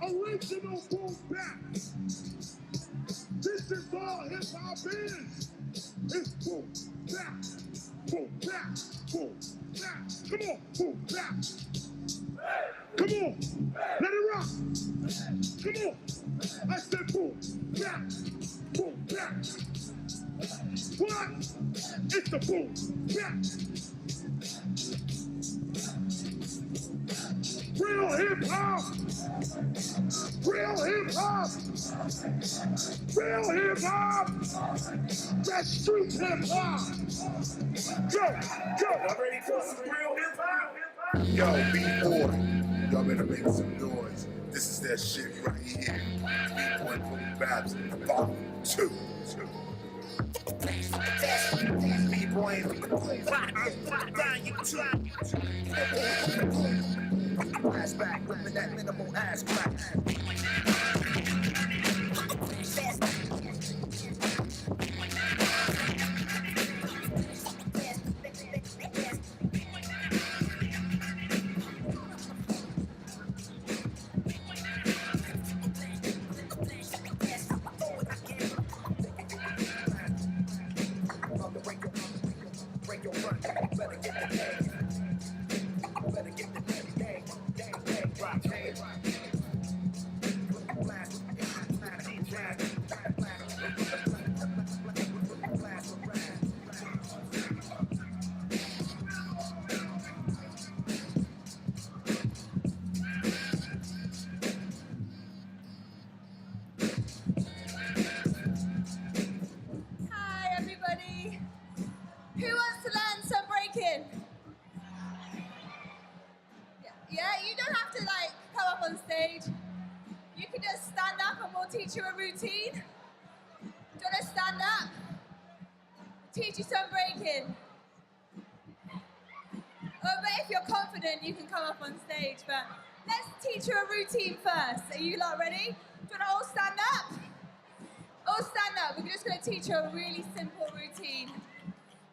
Original boom bap. This is all hip hop is. It's boom bap, boom bap, boom bap. Come on, boom bap. Come on, let it rock. Come on, I said boom bap, boom bap. What? It's the boom bap. Real hip hop. Real hip hop. Real hip hop. That's street hip hop. Yo. I'm ready for some real hip hop. Yo, B-boy, y'all better make some noise. This is that shit right here. B-boy boom baps, volume 2. B-boy, ass back, living that minimal ass crack. Yeah, you don't have to like come up on stage. You can just stand up and we'll teach you a routine. Do you want to stand up? Teach you some breaking. But if you're confident, you can come up on stage. But let's teach you a routine first. Are you lot ready? Do you want to all stand up? All stand up. We're just going to teach you a really simple routine.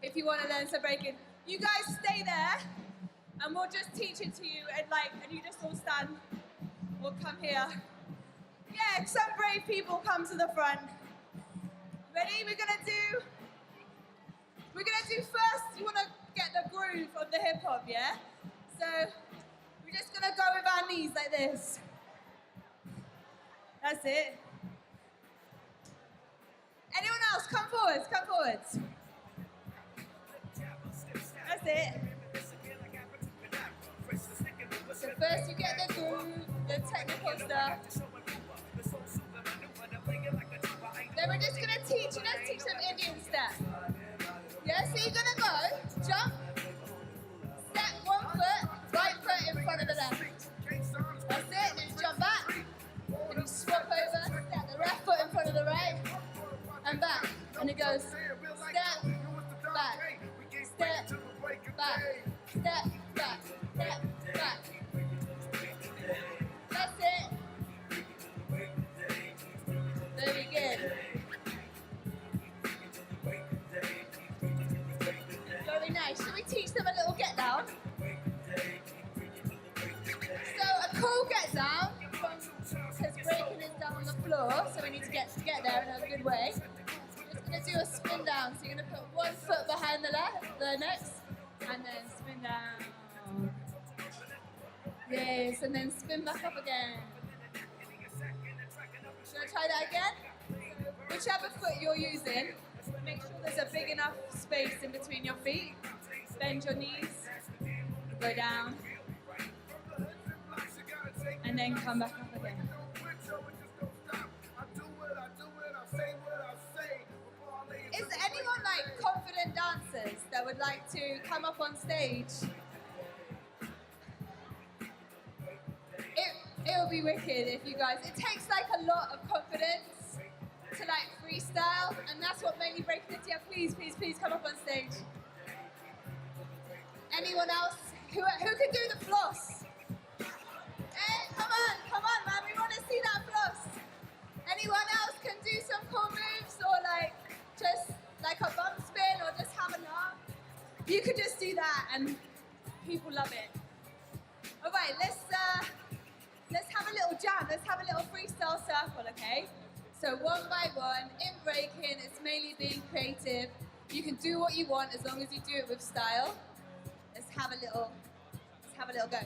If you want to learn some breaking, you guys stay there. And we'll just teach it to you, and you just all stand. We'll come here. Yeah, some brave people come to the front. Ready? We're gonna do first. You wanna get the groove of the hip hop, yeah? So we're just gonna go with our knees like this. That's it. Anyone else? Come forwards. Come forwards. That's it. So first you get the groove, the technical stuff. Then we're just gonna teach some Indian steps. Yeah, so you're gonna go, jump, step one foot, right foot in front of the left. That's it, then jump back. Then you swap over, step the left foot in front of the right, and back. And it goes step, back, step, back, step, back, step, back. That's it. Very good. Very nice. Should we teach them a little get down? So a cool get down, because breaking is down on the floor, so we need to get there in a good way. We're just going to do a spin down. So you're going to put one foot behind the next, and then spin down. Yes, and then spin back up again. Should I try that again? Whichever foot you're using, make sure there's a big enough space in between your feet. Bend your knees, go down, and then come back up again. Is anyone like confident dancers that would like to come up on stage? It would be wicked if you guys, it takes like a lot of confidence to like freestyle, and that's what mainly breaking it. Yeah, please come up on stage. Anyone else? Who can do the floss? Hey, come on man, we want to see that floss. Anyone else can do some cool moves, or like just like a bump spin, or just have a laugh? You could just do that and People love it. All right, let's have a little jam. Let's have a little freestyle circle, okay? So one by one, in breaking, it's mainly being creative. You can do what you want as long as you do it with style. Let's have a little go.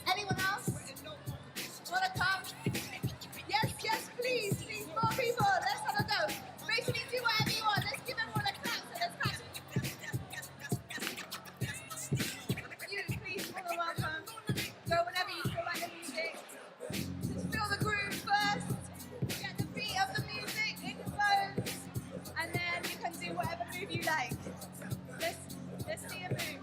Anyone else want to come? Yes, please, more people. Let's have a go. Basically, do whatever you want. Let's give everyone a clap. So let's clap. You, please, more than welcome. Go whenever you feel like the music. Just feel the groove first. Get the beat of the music in your bones, and then you can do whatever move you like. Let's see a move.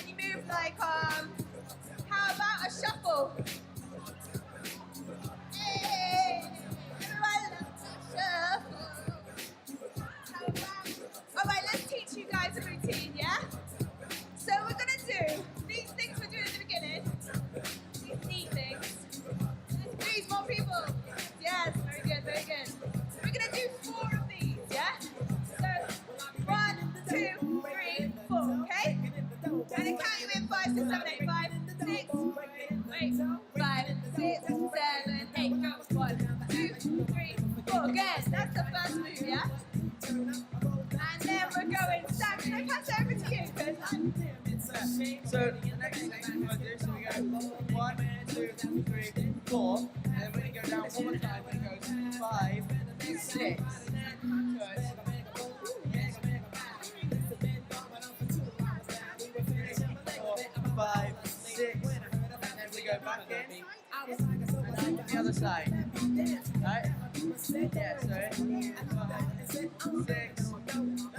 Any move like how about a shuffle? Hey, everyone loves a shuffle. All right, let's teach you guys a routine, yeah? So we're gonna do these things we're doing at the beginning. These neat things. Please, more people. Yes, very good, very good. We're gonna do 4 of these, yeah? So 1, 2, 3, 4, okay? And then count you in 5, 6, 7, 8, 5, 6, wait, 5, 6, 7, 8, go. 1, 2, 3, 4. Good. That's the first move, yeah? And then we're going. Sam, can I pass it over to you? So the next thing we're going to do, so we go 1, 2, 3, 4, and then we're going to go down one more time, and it goes 5, 6. Five, 6, and then we go back in, and then the other side, right? Yeah, so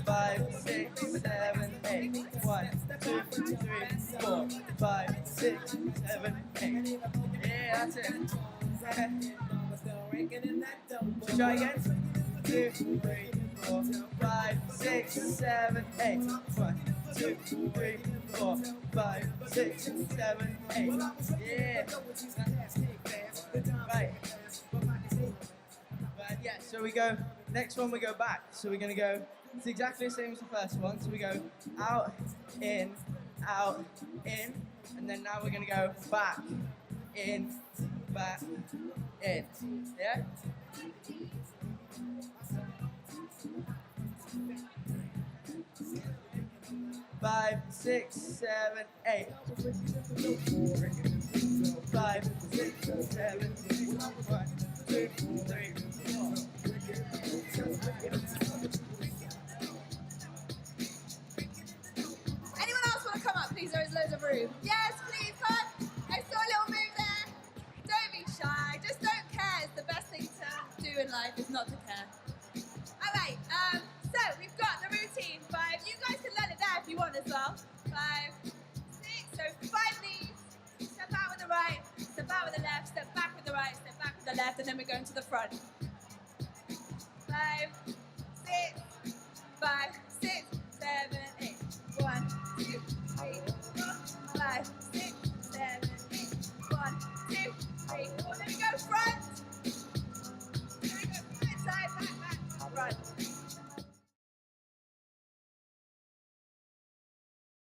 5, 6, 7, 8, 1, 2, 3, 4, 5, 6, 7, 8. Yeah, that's it. So try again. 2, 3, 4, 5, 6, 7, 8. 1, 2, 3, 4, 5, 6, 7, 8. Yeah. Right. Yeah, so we go, next one we go back. So we're going to go, it's exactly the same as the first one. So we go out, in, and then now we're going to go back, in, in. Yeah? 5, 6, 7, 8. 5, 6, 7, 8. 1, 2, 3, 4. Anyone else want to come up, please? There is loads of room. Yes, please, come on. I saw a little move there. Don't be shy. Just don't care. It's the best thing to do in life is not to care. All right. So we've got the routine. 5. You guys can learn it there if you want as well. 5, 6. So 5 knees. Step out with the right. Step out with the left. Step back with the right. Step back with the left, and then we're going to the front. 5,